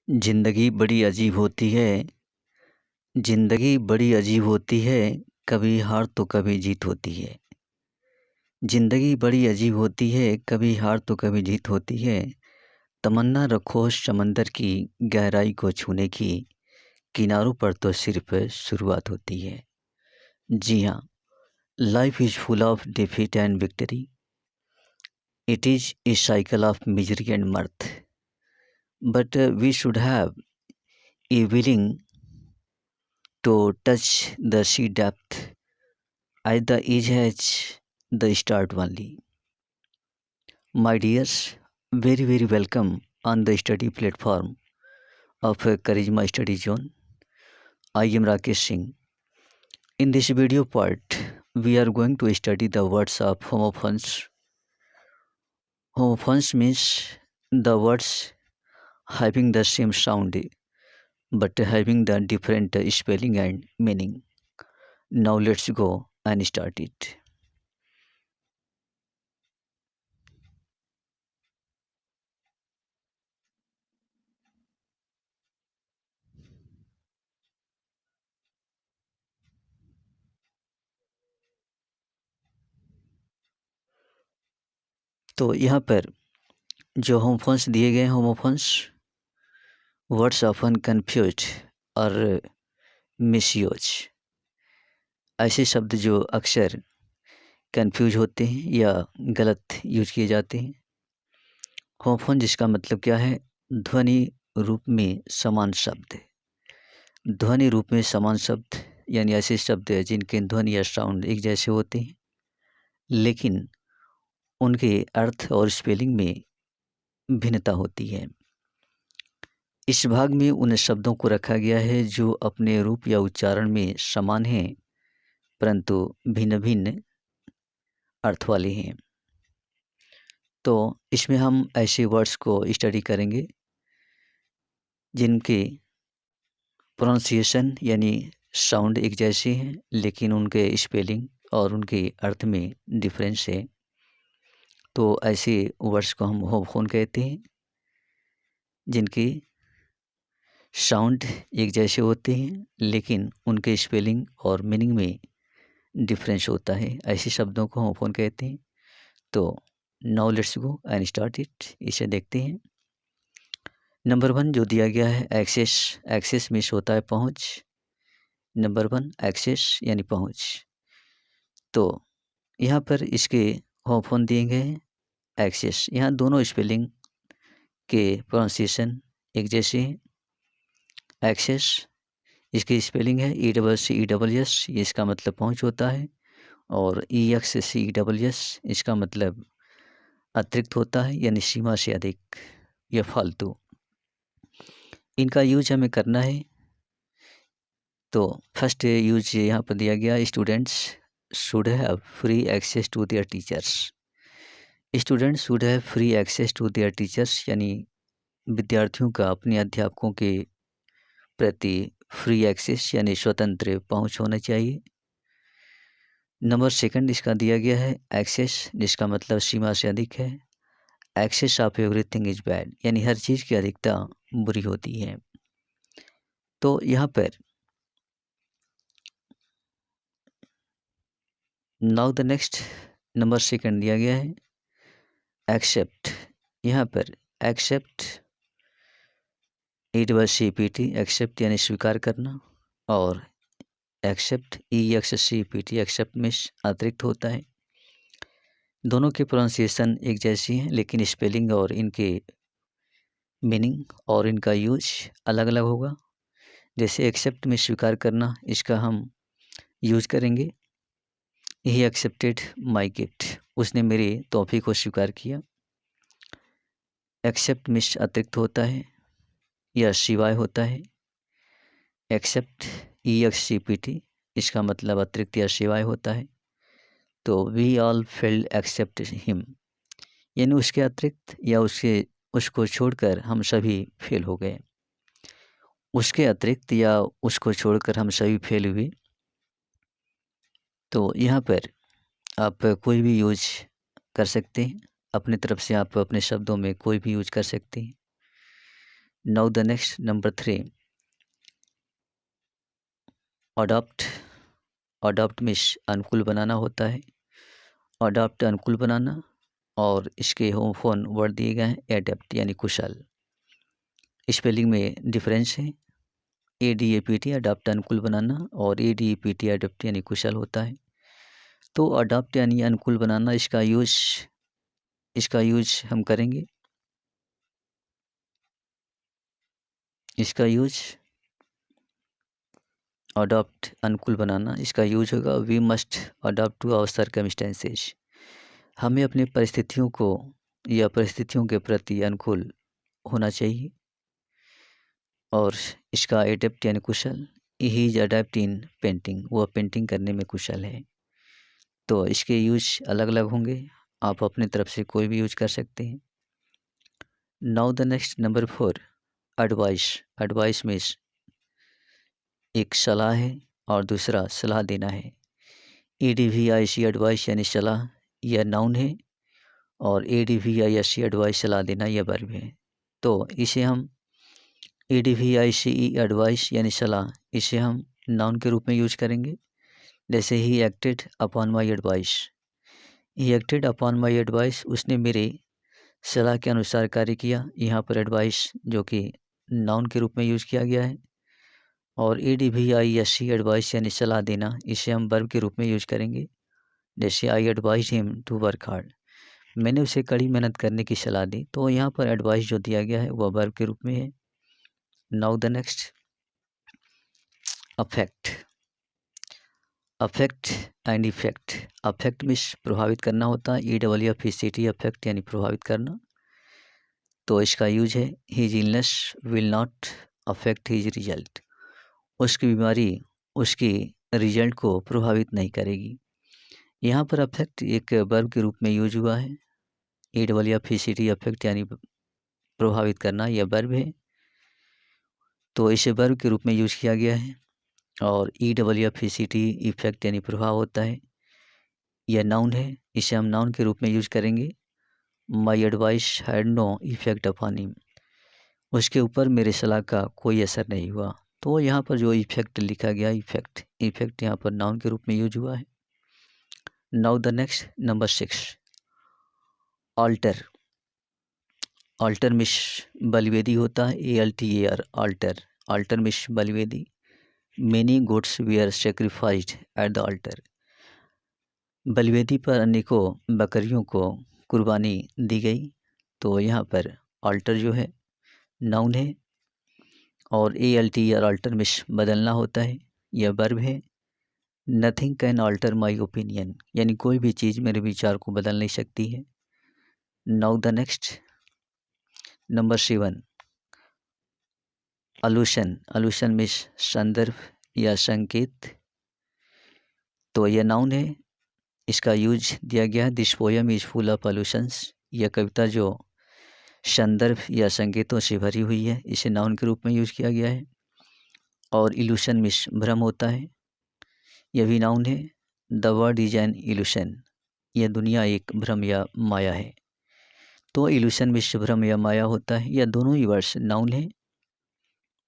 ज़िंदगी बड़ी अजीब होती है, ज़िंदगी बड़ी अजीब होती है, कभी हार तो कभी जीत होती है। ज़िंदगी बड़ी अजीब होती है, कभी हार तो कभी जीत होती है। तमन्ना रखो उस समंदर की गहराई को छूने की, किनारों पर तो सिर्फ शुरुआत होती है। जी हाँ, life is full of defeat and victory. It is a cycle of misery and mirth. But we should have a willing to touch the sea depth at the edge has the start only. My dears, very welcome on the study platform of Charisma Study Zone. I am Rakesh Singh. In this video part, we are going to study the words of homophones. Homophones means the words having the same sound but having the different spelling and meaning. Now let's go and start it. तो यहाँ पर जो homophones दिए गए हैं, homophones words often confused और misuse, ऐसे शब्द जो अक्सर कन्फ्यूज होते हैं या गलत यूज किए जाते हैं। होमोफोन जिसका मतलब क्या है, ध्वनि रूप में समान शब्द। ध्वनि रूप में समान शब्द यानी ऐसे शब्द जिनके ध्वनि या साउंड एक जैसे होते हैं, लेकिन उनके अर्थ और स्पेलिंग में भिन्नता होती है। इस भाग में उन शब्दों को रखा गया है जो अपने रूप या उच्चारण में समान हैं, परंतु भिन्न भिन्न अर्थ वाले हैं। तो इसमें हम ऐसे वर्ड्स को स्टडी करेंगे जिनके प्रोनाउंसिएशन यानी साउंड एक जैसे हैं, लेकिन उनके स्पेलिंग और उनके अर्थ में डिफरेंस है। तो ऐसे वर्ड्स को हम होमोफोन कहते हैं, जिनकी साउंड एक जैसे होते हैं, लेकिन उनके स्पेलिंग और मीनिंग में डिफरेंस होता है। ऐसे शब्दों को होमोफोन कहते हैं। तो now let's go and start it. इसे देखते हैं। नंबर 1 जो दिया गया है, एक्सेस। एक्सेस मीन्स होता है पहुंच। नंबर 1 एक्सेस यानी पहुंच। तो यहाँ पर इसके होमोफोन दिए गए हैं, एक्सेस। यहाँ दोनों स्पेलिंग के प्रोनाउंसिएशन एक जैसे हैं। एक्सेस, इसकी स्पेलिंग है ECCESS, ये इसका मतलब पहुंच होता है। और EXCESS, इसका मतलब अतिरिक्त होता है, यानी सीमा से अधिक या फालतू। इनका यूज हमें करना है। तो फर्स्ट यूज यहाँ पर दिया गया, students should have free access to their teachers. Students should have free access to their teachers, यानी विद्यार्थियों का अपने अध्यापकों के प्रति फ्री एक्सेस यानी स्वतंत्र पहुंच होना चाहिए। नंबर 2 इसका दिया गया है, एक्सेस, जिसका मतलब सीमा से अधिक है। Excess of everything is bad, यानी हर चीज़ की अधिकता बुरी होती है। तो यहाँ पर नाउ द नेक्स्ट नंबर 2 दिया गया है, एक्सेप्ट। यहाँ पर एक्सेप्ट ECCPT, एक्सेप्ट यानी स्वीकार करना, और एक्सेप्ट EXCPT, एक्सेप्ट में अतिरिक्त होता है। दोनों की प्रोनाउंसिएशन एक जैसी है, लेकिन स्पेलिंग और इनके मीनिंग और इनका यूज अलग अलग होगा। जैसे एक्सेप्ट में स्वीकार करना, इसका हम यूज करेंगे, ही एक्सेप्टेड माई गिफ्ट, उसने मेरे तोहफे को स्वीकार किया। एक्सेप्ट में अतिरिक्त होता है या सिवाय होता है। एक्सेप्ट EXCPT, इसका मतलब अतिरिक्त या सिवाय होता है। तो we all failed except him, यानी उसके अतिरिक्त या उसको छोड़कर हम सभी फेल हो गए। उसके अतिरिक्त या उसको छोड़कर हम सभी फेल हुए। तो यहाँ पर आप कोई भी यूज कर सकते हैं, अपनी तरफ से आप अपने शब्दों में कोई भी यूज कर सकते हैं। Now the next number 3, adopt. Adopt means अनुकूल बनाना होता है। अडॉप्ट अनुकूल बनाना, और इसके होमोफोन वर्ड दिए गए हैं एडेप्ट यानी कुशल। स्पेलिंग में डिफरेंस है। ADAPT अडॉप्ट अनुकूल बनाना और ADEPT अडॉप्ट यानी कुशल होता है। तो अडॉप्ट यानी अनुकूल बनाना, इसका यूज हम करेंगे। इसका यूज अडॉप्ट अनुकूल बनाना, इसका यूज होगा we must adopt to our circumstances. हमें अपनी परिस्थितियों को या परिस्थितियों के प्रति अनुकूल होना चाहिए। और इसका एडेप्ट यानी कुशल, he is adept in painting, वह पेंटिंग करने में कुशल है। तो इसके यूज अलग अलग होंगे, आप अपनी तरफ से कोई भी यूज कर सकते हैं। Now the next number 4, advice. Advice means एक सलाह है और दूसरा सलाह देना है। ADVIC एडवाइस यानी सलाह, यह नाउन है, और ADVISC एडवाइस सलाह देना यह वर्ब है। तो इसे हम ADVICE एडवाइस यानी सलाह, इसे हम नाउन के रूप में यूज करेंगे। जैसे he acted upon my advice, he acted upon my advice, उसने मेरे सलाह के अनुसार कार्य किया। यहाँ पर एडवाइस जो कि नाउन के रूप में यूज किया गया है। और ADVISC एडवाइस यानी सलाह देना, इसे हम वर्ब के रूप में यूज करेंगे। जैसे I advise him to work hard, मैंने उसे कड़ी मेहनत करने की सलाह दी। तो यहाँ पर एडवाइस जो दिया गया है वह वर्ब के रूप में है। Now the next, affect. Affect and effect. Affect means प्रभावित करना होता है, EFFECT अफेक्ट यानी प्रभावित करना। तो इसका यूज है his illness will not affect his result, उसकी बीमारी उसके रिजल्ट को प्रभावित नहीं करेगी। यहाँ पर अफेक्ट एक वर्ब के रूप में यूज हुआ है। EFFECT अफेक्ट यानी प्रभावित करना, यह वर्ब है, तो इसे वर्ब के रूप में यूज किया गया है। और EFFECT इफेक्ट यानी प्रभाव होता है, यह नाउन है, इसे हम नाउन के रूप में यूज करेंगे। My advice had no effect upon him, उसके ऊपर मेरे सलाह का कोई असर नहीं हुआ। तो यहाँ पर जो इफेक्ट लिखा गया, इफेक्ट यहाँ पर नाउन के रूप में यूज हुआ है। Now the next number 6, altar. Altar मिश बलिवेदी होता है, ALTER ऑल्टर। ऑल्टर मिश बलिवेदी। Many goats were sacrificed at the altar, बलिवेदी पर अनेकों बकरियों को कुर्बानी दी गई। तो यहाँ पर ऑल्टर जो है नाउन है, और ALTER ऑल्टर मिश बदलना होता है, यह वर्ब है। Nothing can alter my opinion, यानी कोई भी चीज़ मेरे विचार को बदल नहीं सकती है। Now the next number 7, allusion. Allusion means संदर्भ या संकेत। तो यह नाउन है, इसका यूज दिया गया है। This poem is full of allusions, यह कविता जो संदर्भ या संकेतों से भरी हुई है, इसे नाउन के रूप में यूज किया गया है। और इल्यूशन मीन्स भ्रम होता है, यह भी नाउन है। The world is an illusion, यह दुनिया एक भ्रम या माया है। तो इल्यूशन मीन्स भ्रम या माया होता है, यह दोनों ही वर्ड्स नाउन है।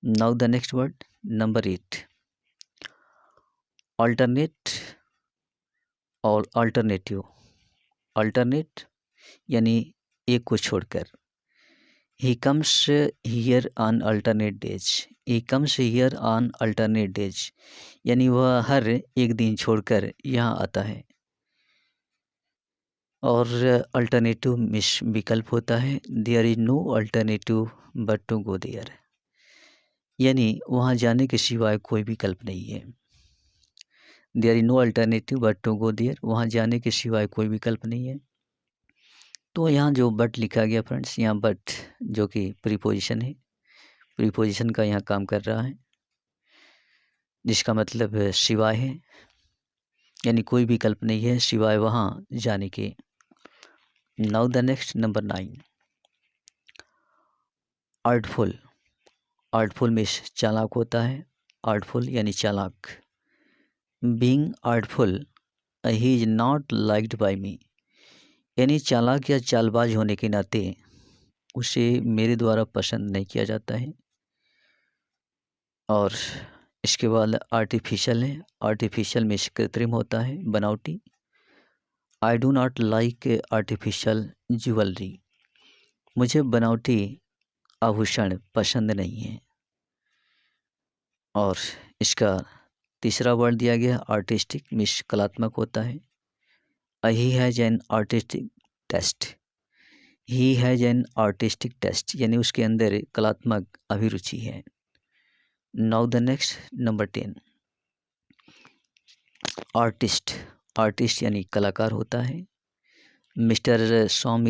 Now the next word number 8, alternate और अल्टरनेटिव। अल्टरनेट यानी एक को छोड़कर। He comes here on alternate days, he comes here on alternate days, यानी वह हर एक दिन छोड़कर यहाँ आता है। और अल्टरनेटिव मिस विकल्प होता है। There is no alternative but to go there, यानी वहाँ जाने के सिवाय कोई विकल्प नहीं है। There is no alternative but to go there, वहाँ जाने के सिवाय कोई विकल्प नहीं है। तो यहाँ जो बट लिखा गया फ्रेंड्स, यहाँ बट जो कि प्रीपोजिशन है, प्रीपोजिशन का यहाँ काम कर रहा है, जिसका मतलब सिवाय है, यानी कोई विकल्प नहीं है सिवाय वहाँ जाने के। Now the next number 9, artful. Artful में चालाक होता है, आर्टफुल यानी चालाक। Being artful he is not liked by me, यानी चालाक या चालबाज होने के नाते उसे मेरे द्वारा पसंद नहीं किया जाता है। और इसके बाद आर्टिफिशियल है। आर्टिफिशियल में कृत्रिम होता है, बनावटी। I do not like artificial jewellery. मुझे बनावटी आभूषण पसंद नहीं है। और इसका तीसरा वर्ड दिया गया आर्टिस्टिक, मिश कलात्मक होता है। He has an artistic taste. He has an artistic taste यानी उसके अंदर कलात्मक अभिरुचि है। Now the next number 10 artist. Artist यानी कलाकार होता है। Mister Som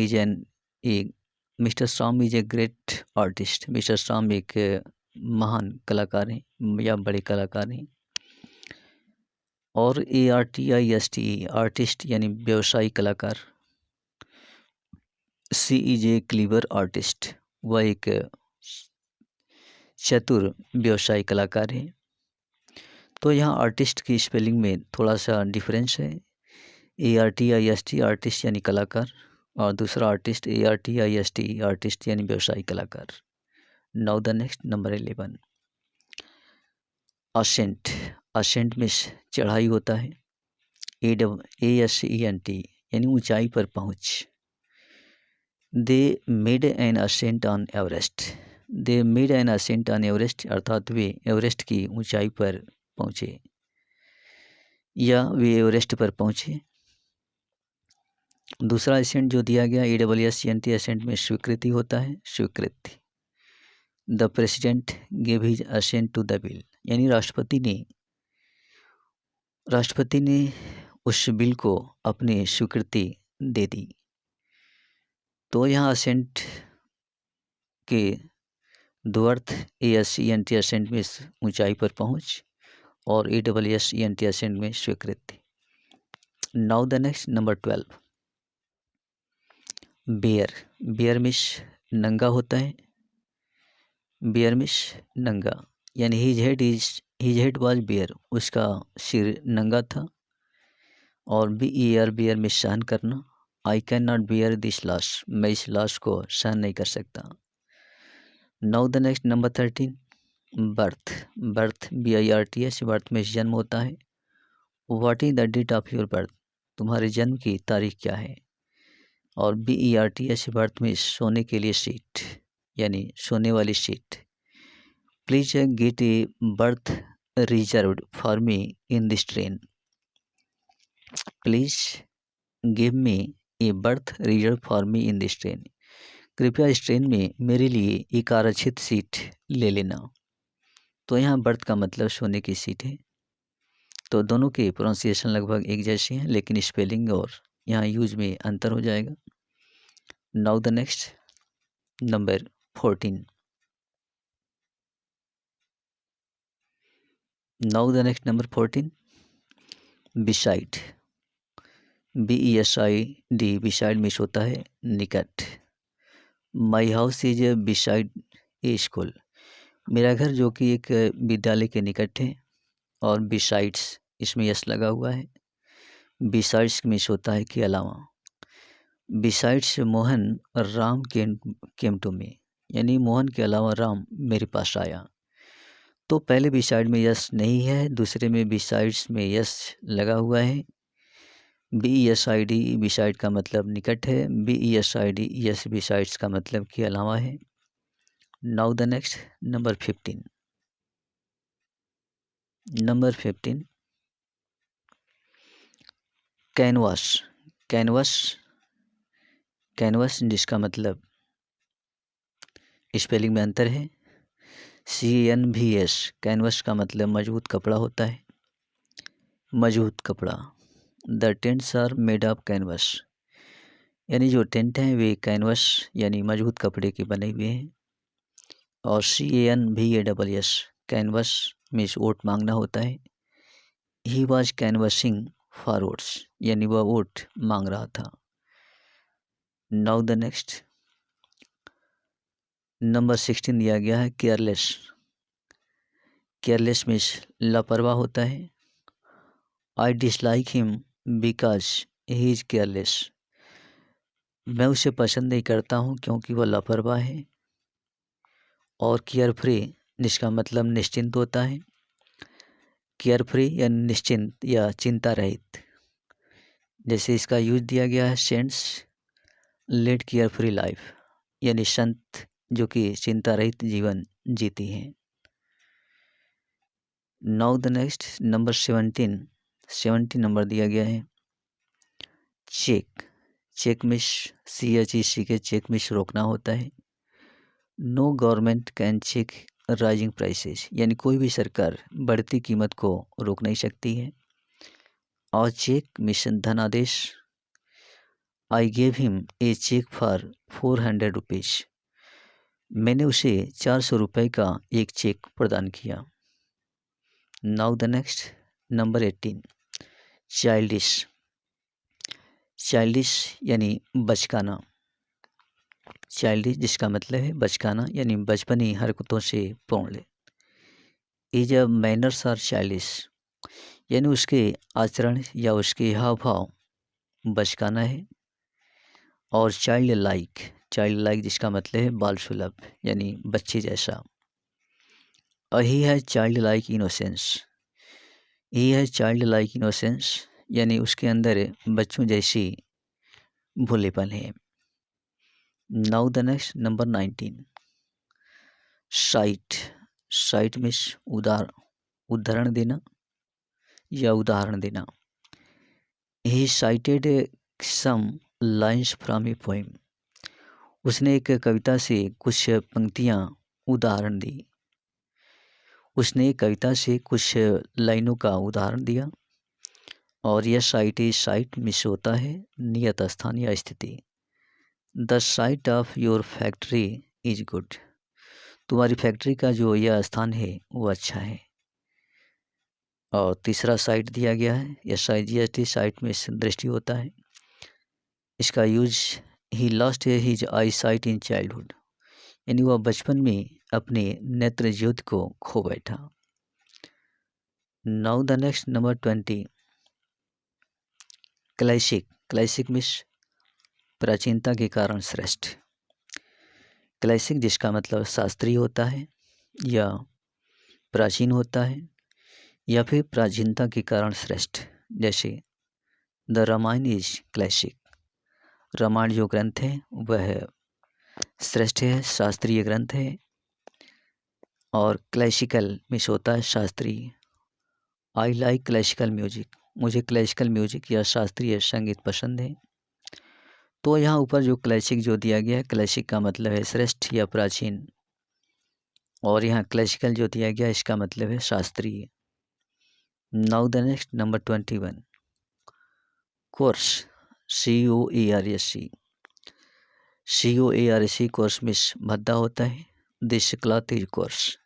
is a great artist. Mister Som एक महान कलाकार हैं या बड़े कलाकार हैं। और ARTIST आर्टिस्ट यानी व्यवसायी कलाकार। सी इज ए क्लीवर आर्टिस्ट। वह एक चतुर व्यवसायी कलाकार है। तो यहाँ आर्टिस्ट की स्पेलिंग में थोड़ा सा डिफरेंस है। ARTIST आर्टिस्ट यानी कलाकार, और दूसरा आर्टिस्ट ARTIST आर्टिस्ट यानी व्यवसायी कलाकार। Now the next number 11 ascent. Ascent में चढ़ाई होता है। ASCENT यानी ऊंचाई पर पहुंच। They made an ascent on Everest. They made an ascent on Everest अर्थात वे एवरेस्ट की ऊंचाई पर पहुंचे या वे एवरेस्ट पर पहुंचे। दूसरा असेंट जो दिया गया ASSENT असेंट में स्वीकृति होता है, स्वीकृति। The president gave his assent to the bill यानी राष्ट्रपति ने उस बिल को अपनी स्वीकृति दे दी। तो यहाँ असेंट के दो अर्थ ASCENT असेंट में ऊंचाई पर पहुंच और ASSENT असेंट में स्वीकृति। Now the next number 12 bare. Bare मिश नंगा होता है। बेयर मिश नंगा यानी हिज हेड वाज बेयर, उसका सिर नंगा था। और बेयर में सहन करना। I can not bear this loss, मैं इस लॉस को सहन नहीं कर सकता। Now the next number 13 birth. Birth BIRTH birth में जन्म होता है। What is the date of your birth, तुम्हारे जन्म की तारीख क्या है। और BERTH बर्थ में सोने के लिए सीट यानी सोने वाली seat. Please get A birth reserved for me in this train. Please give me A birth reserve for me in this train. कृपया इस ट्रेन में मेरे लिए एक आरक्षित सीट ले लेना। तो यहाँ बर्थ का मतलब सोने की सीट है। तो दोनों के प्रोनाउंसिएशन लगभग एक जैसे हैं, लेकिन स्पेलिंग और यहाँ यूज में अंतर हो जाएगा। Now the next number 14 now the next number 14 beside. BESID beside miss होता है निकट। My house is beside A school. मेरा घर जो कि एक विद्यालय के निकट है। और बिसाइड्स इसमें यस लगा हुआ है। बिसाइड्स मिस होता है के अलावा। Besides Mohan Ram came to me यानी मोहन के अलावा राम मेरे पास आया। तो पहले बिसाइड में यस नहीं है, दूसरे में बिसाइड्स में यस लगा हुआ है। BESID बिसाइड का मतलब निकट है। BESID यस बिसाइड्स का मतलब के अलावा है। Now the next number 15 number 15 canvas. Canvas canvas जिसका मतलब स्पेलिंग में अंतर है। CANVAS कैनवास का मतलब मजबूत कपड़ा होता है, मजबूत कपड़ा। The tents are made of canvas यानी जो टेंट हैं वे कैनवास यानी मजबूत कपड़े के बने हुए हैं। और CANVAS कैनवास में वोट मांगना होता है। He was canvassing for votes यानी वह वोट मांग रहा था। नाउ द नेक्स्ट नंबर 16 दिया गया है केयरलेस। केयरलेस में लापरवाह होता है। I dislike him because he is careless. मैं उसे पसंद नहीं करता हूँ क्योंकि वह लापरवाह है। और केयर फ्री जिसका मतलब निश्चिंत होता है। केयर फ्री या निश्चिंत या चिंता रहित। जैसे इसका यूज दिया गया है saints led carefree life, यानी संत जो कि चिंता रहित जीवन जीती हैं। Now the next number 17 number दिया गया है चेक। चेक मिस CHEC के चेक मिस रोकना होता है। No government can check rising prices, यानी कोई भी सरकार बढ़ती कीमत को रोक नहीं सकती है। और चेक मिशन धनादेश। I gave him a cheque for 400 rupees. मैंने उसे 400 रुपये का एक चेक प्रदान किया। Now the next number 18 childish. Childish यानी बचकाना। चाइल्डिश जिसका मतलब है बचकाना, यानी बचपनी हरकतों से पूर्ण। Is a manners are childish, यानी उसके आचरण या उसके हाव भाव बचकाना है। और चाइल्ड लाइक जिसका मतलब है बाल सुलभ, यानी बच्चे जैसा। ही है चाइल्ड लाइक इनोसेंस। ही है चाइल्ड लाइक इनोसेंस, यानी उसके अंदर बच्चों जैसी भोलेपन है। Now the next number 19 cite means उदाहरण देना या उदाहरण देना। He cited some lines from a poem. उसने एक कविता से कुछ पंक्तियाँ उदाहरण दी। उसने कविता से कुछ लाइनों का उदाहरण दिया। और यह साइट मिस होता है नियत स्थान या स्थिति। The site of your factory is good. तुम्हारी फैक्ट्री का जो यह स्थान है वो अच्छा है। और तीसरा साइट दिया गया है SIGHT, साइट में दृष्टि होता है। इसका use he lost his I site in childhood, यानी वह बचपन में अपने नेत्र ज्योति को खो बैठा। Now the next number 20 classic means प्राचीनता के कारण श्रेष्ठ। क्लासिक जिसका मतलब शास्त्रीय होता है या प्राचीन होता है या फिर प्राचीनता के कारण श्रेष्ठ। जैसे the Ramayana is classic. Ramayana जो ग्रंथ है वह श्रेष्ठ है, शास्त्रीय ग्रंथ है। और क्लासिकल मीन्स होता है शास्त्रीय। I like classical music. मुझे क्लासिकल म्यूजिक या शास्त्रीय संगीत पसंद है। तो यहाँ ऊपर जो क्लासिक जो दिया गया है, क्लासिक का मतलब है श्रेष्ठ या प्राचीन। और यहाँ क्लासिकल जो दिया गया इसका मतलब है शास्त्रीय। Now the next number 21 course COARS course miss भद्दा होता है। दिस क्लॉथ इज कोर्स,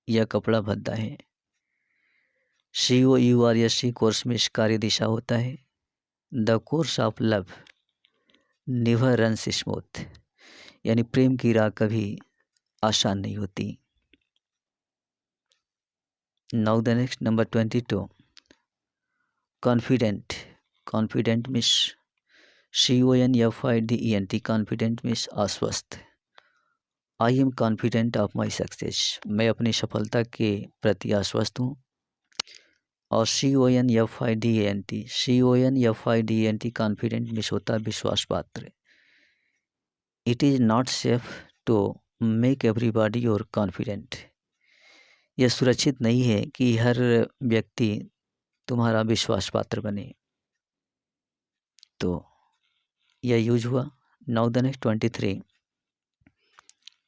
यह कपड़ा भद्दा है। COURS कोर्स मिस कार्य दिशा होता है। The course of love never runs smooth, यानी प्रेम की राह कभी आसान नहीं होती। Now the next number 22 confident मिस CONFIDENT। कॉन्फिडेंट मिस आश्वस्त। I am confident of my success, मैं अपनी सफलता के प्रति आश्वस्त हूँ। और CONFIDENT कॉन्फिडेंट मिस होता है विश्वास पात्र। It is not safe to make everybody your confident. यह सुरक्षित नहीं है कि हर व्यक्ति तुम्हारा विश्वास पात्र बने। तो यह यूज हुआ। Now the next 23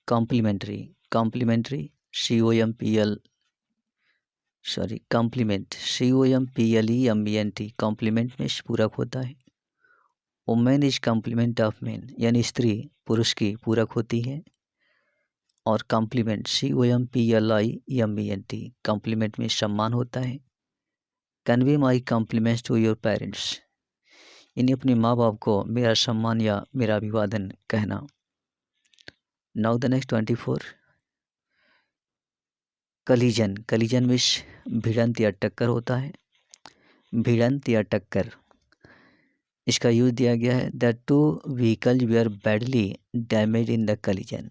complementary complement complement में पूरक होता है। Women is complement of man, यानी स्त्री पुरुष की पूरक होती है। और कॉम्प्लीमेंट COMPLIMENT कॉम्प्लीमेंट में सम्मान होता है। Convey my compliments to your parents, यानी अपने माँ बाप को मेरा सम्मान या मेरा अभिवादन कहना। नाउ द नेक्स्ट 24 कलीजन में भिड़ंत या टक्कर होता है। भिड़ंत या टक्कर इसका यूज दिया गया है the two vehicles were badly damage in the collision,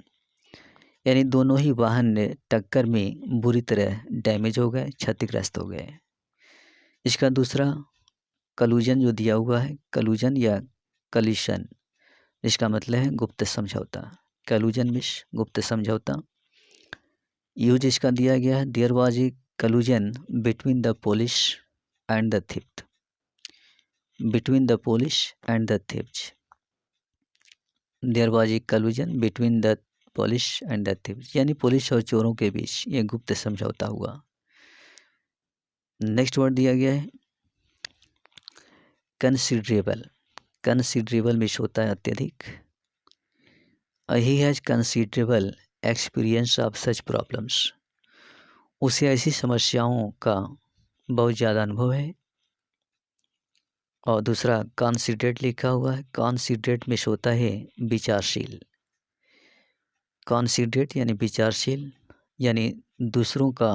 यानी दोनों ही वाहन ने टक्कर में बुरी तरह डैमेज हो गए, क्षतिग्रस्त हो गए। इसका दूसरा कलूजन जो दिया हुआ है, कलूजन या कलिशन, इसका मतलब है गुप्त समझौता। कलूजन मिश गुप्त समझौता। यूज इसका दिया गया है there was a collusion between the police and the thief, between the police and the thief, there was a collusion between the police and the thief, यानी पुलिस और चोरों के बीच ये गुप्त समझौता हुआ। नेक्स्ट वर्ड दिया गया है कंसिडरेबल। कंसिडरेबल मिश होता है अत्यधिक। He has considerable experience of such problems, उसे ऐसी समस्याओं का बहुत ज़्यादा अनुभव है। और दूसरा कॉन्सिडरेट लिखा हुआ है, कॉन्सिडरेट मिश होता है विचारशील। कॉन्सिडरेट यानी विचारशील, यानी दूसरों का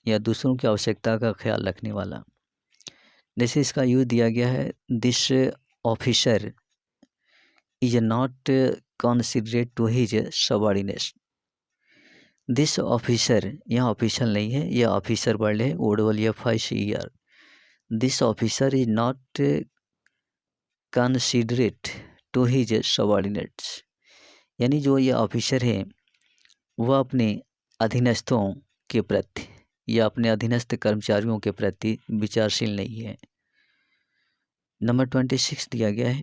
या दूसरों की आवश्यकता का ख्याल रखने वाला। जैसे इसका यूज दिया गया है this officer is not considerate to his subordinates. This officer यहाँ ऑफिशियल नहीं है, यह ऑफिसर वर्ड है, OFICER। This officer is not considerate to his subordinates, यानी जो ये ऑफिसर है वह अपने अधीनस्थों के प्रति या अपने अधीनस्थ कर्मचारियों के प्रति विचारशील नहीं है। नंबर 26 दिया गया है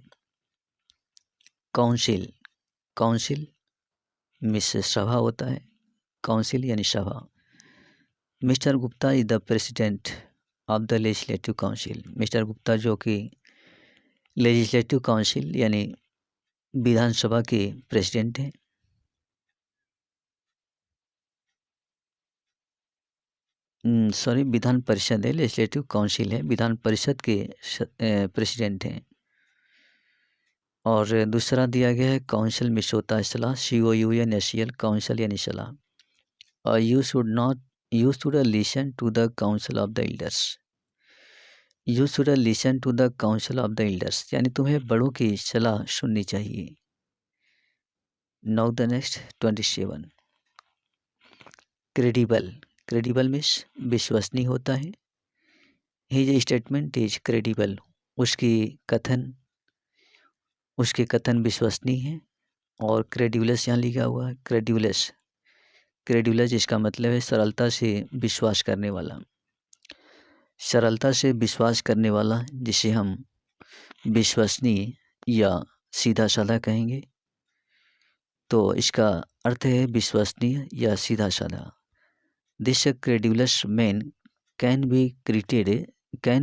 काउंसिल। काउंसिल मिस सभा होता है, काउंसिल यानी सभा। Mister Gupta is the president of the legislative council. Mister Gupta जो कि लेजिस्लेटिव काउंसिल यानी विधानसभा के प्रेसिडेंट हैं। सॉरी, विधान परिषद है, लेजिस्लेटिव काउंसिल है, विधान परिषद के प्रेसिडेंट हैं। और दूसरा दिया गया है काउंसिल मिस होता है सलाह, COUNSEL, काउंसिल यानी सलाह। और you should listen to the counsel of the elders. You should listen to the counsel of the elders, यानी तुम्हें बड़ों की सलाह सुननी चाहिए। Now the next 27 credible. Credible means विश्वसनीय होता है। हिज स्टेटमेंट इज क्रेडिबल, उसके कथन विश्वसनीय हैं। और क्रेडिबलस यहाँ लिखा हुआ है, क्रेडिबलस। क्रेडिबलस इसका मतलब है सरलता से विश्वास करने वाला। सरलता से विश्वास करने वाला जिसे हम विश्वसनीय या सीधा साधा कहेंगे, तो इसका अर्थ है विश्वसनीय या सीधा साधा। This credulous man can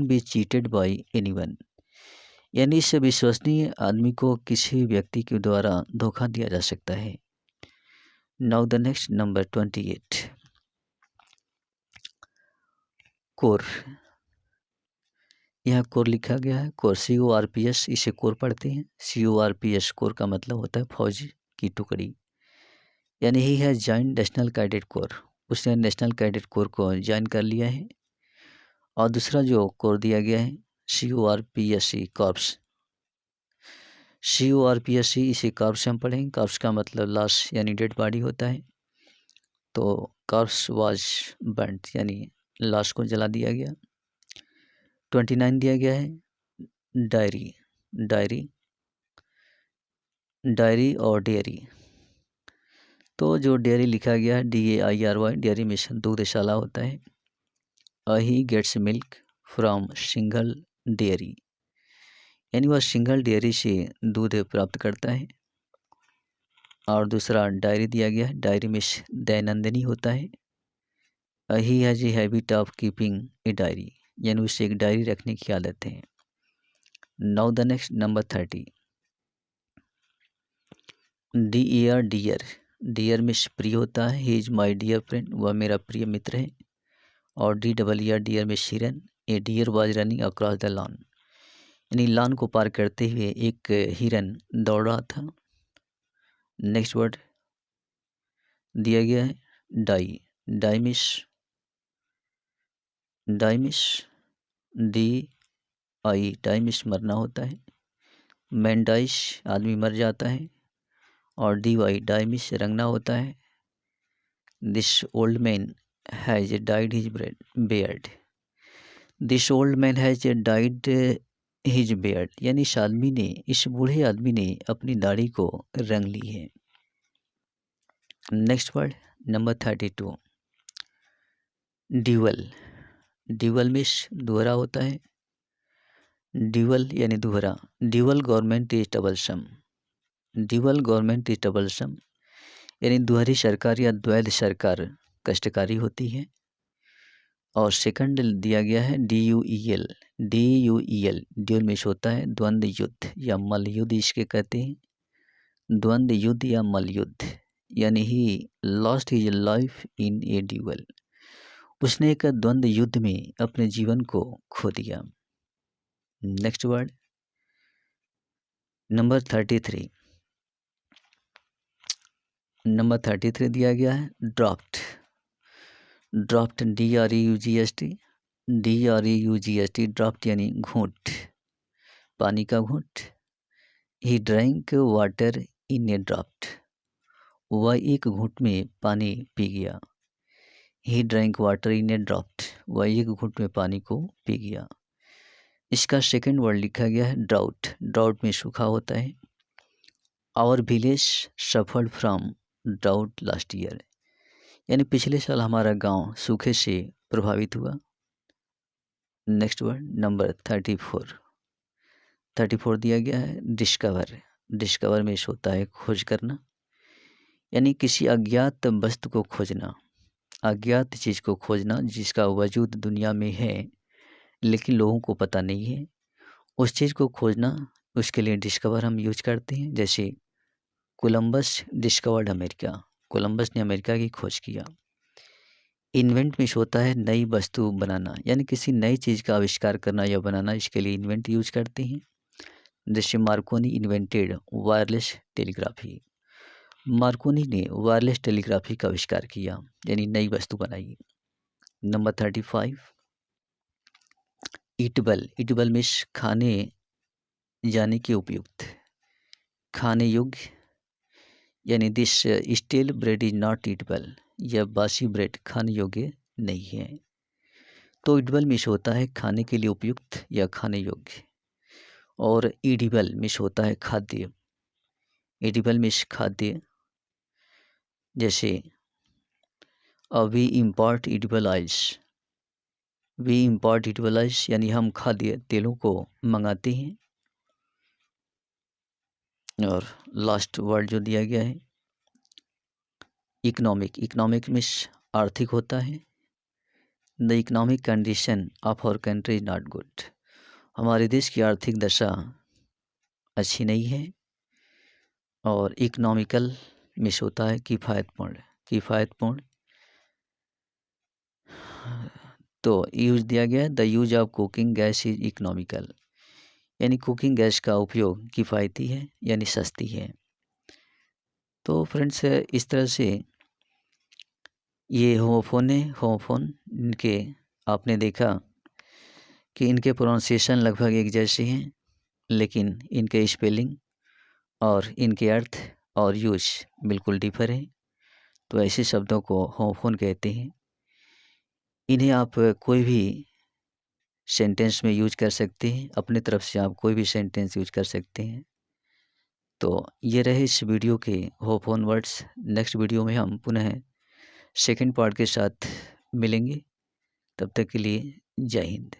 be cheated by anyone, यानी इस विश्वसनीय आदमी को किसी व्यक्ति के द्वारा धोखा दिया जा सकता है। Now the next number 28 core. यहाँ कोर लिखा गया है, कोर CORPS, इसे कोर पढ़ते हैं। CORPS कोर का मतलब होता है फौज की टुकड़ी, यानी ही है ज्वाइन नेशनल कैडेट कोर, उसने नेशनल कैडेट कोर को ज्वाइन कर लिया है। और दूसरा जो कोर दिया गया है CORPS कॉर्प्स। CORPS इसे कॉर्प्स हम पढ़ेंगे। कॉर्प्स का मतलब लाश यानी डेड बॉडी होता है। तो कॉर्प्स वाज बर्न्ड, यानी लाश को जला दिया गया। 29 दिया गया है डायरी। डायरी और डेयरी। तो जो डेयरी लिखा गया है DAIRY, डेयरी मिशन दूधशाला होता है। He gets milk from single dairy, यानी वह सिंगल डेयरी से दूध प्राप्त करता है। और दूसरा डायरी दिया गया है, डायरी में दैनंदिनी होता है। He has a habit of keeping a diary, यानी उसे एक डायरी रखने की आदत है। Now the next number 30 dear. Dear में प्रिय होता है। He is my dear friend, वह मेरा प्रिय मित्र है। और DEER डियर में हिरन। A deer was running across the lawn, यानी लॉन को पार करते हुए एक हिरन दौड़ रहा था। नेक्स्ट वर्ड दिया गया है डाई। डाइमिश DI, डाइमिश मरना होता है। मैन डाइश आदमी मर जाता है, और DY डाइमिश रंगना होता है। This old man has died his Baird, this old man has died his Baird, यानी इस बूढ़े आदमी ने अपनी दाढ़ी को रंग ली है। Next word number 32, dual. Dual means दोहरा होता है। ड्यूअल यानी दोहरा। Dual government is troublesome, dual government is troublesome, यानी दोहरी सरकार या द्वैध सरकार कष्टकारी होती है। और सेकंड दिया गया है DUEL, DUEL ड्यूअल मीन्स होता है द्वंद्व युद्ध या मल्ल युद्ध, इसके कहते हैं द्वंद्व युद्ध या मल्ल युद्ध, यानी he lost his life in A dual, उसने एक द्वंद्व युद्ध में अपने जीवन को खो दिया। नेक्स्ट वर्ड नंबर 33, नंबर 33 दिया गया है draught. Draught DREUGST, DREUGST draught यानी घूंट, पानी का घूंट। He drank water in a draught, वह एक घूंट में पानी पी गया। He drank water in a draught, वह एक घूंट में पानी को पी गया। इसका सेकंड वर्ड लिखा गया है ड्राउट। ड्राउट में सूखा होता है। Our village suffered from drought last year, यानी पिछले साल हमारा गांव सूखे से प्रभावित हुआ। नेक्स्ट वर्ड नंबर 34, 34 दिया गया है डिस्कवर। डिस्कवर में होता है खोज करना, यानी किसी अज्ञात वस्तु को खोजना, अज्ञात चीज़ को खोजना जिसका वजूद दुनिया में है लेकिन लोगों को पता नहीं है, उस चीज़ को खोजना, उसके लिए डिस्कवर हम यूज करते हैं। जैसे कोलंबस डिस्कवर्ड अमेरिका, कोलंबस ने अमेरिका की खोज किया। इन्वेंट में होता है नई वस्तु बनाना, यानी किसी नई चीज़ का आविष्कार करना या बनाना, इसके लिए इन्वेंट यूज करते हैं। जैसे Markovnikov invented wireless telegraphy, Markovnikov ने वायरलेस टेलीग्राफी का आविष्कार किया, यानी नई वस्तु बनाई। नंबर 35, ईटबल। ईटबल मीन्स खाने जाने के उपयुक्त, खाने योग्य, यानी this stale bread is not eatable, यह बासी ब्रेड खाने योग्य नहीं है। तो ईटबल मीन्स होता है खाने के लिए उपयुक्त या खाने योग्य, और ईडिबल मीन्स होता है खाद्य। ईडिबल मीन्स खाद्य, जैसे we import edible oils, we import edible oils, यानी हम खाद्य तेलों को मंगाते हैं। और लास्ट वर्ड जो दिया गया है इकोनॉमिक। इकोनॉमिक मीन्स आर्थिक होता है। The economic condition of our country is not good, हमारे देश की आर्थिक दशा अच्छी नहीं है। और इकोनॉमिकल मीन्स होता है किफ़ायतपूर्ण, किफ़ायतपूर्ण। तो यूज दिया गया है the use of cooking gas is economical, यानी कुकिंग गैस का उपयोग किफ़ायती है यानी सस्ती है। तो फ्रेंड्स इस तरह से ये होमोफोन है, होमोफोन इनके आपने देखा कि इनके प्रोनाउंसिएशन लगभग एक जैसे हैं, लेकिन इनके स्पेलिंग और इनके अर्थ और यूज बिल्कुल डिफर हैं। तो ऐसे शब्दों को होमोफोन कहते हैं। इन्हें आप कोई भी सेंटेंस में यूज कर सकते हैं, अपने तरफ से आप कोई भी सेंटेंस यूज कर सकते हैं। तो ये रहे इस वीडियो के होमोफोन वर्ड्स। नेक्स्ट वीडियो में हम पुनः सेकंड पार्ट के साथ मिलेंगे। तब तक के लिए जय हिंद।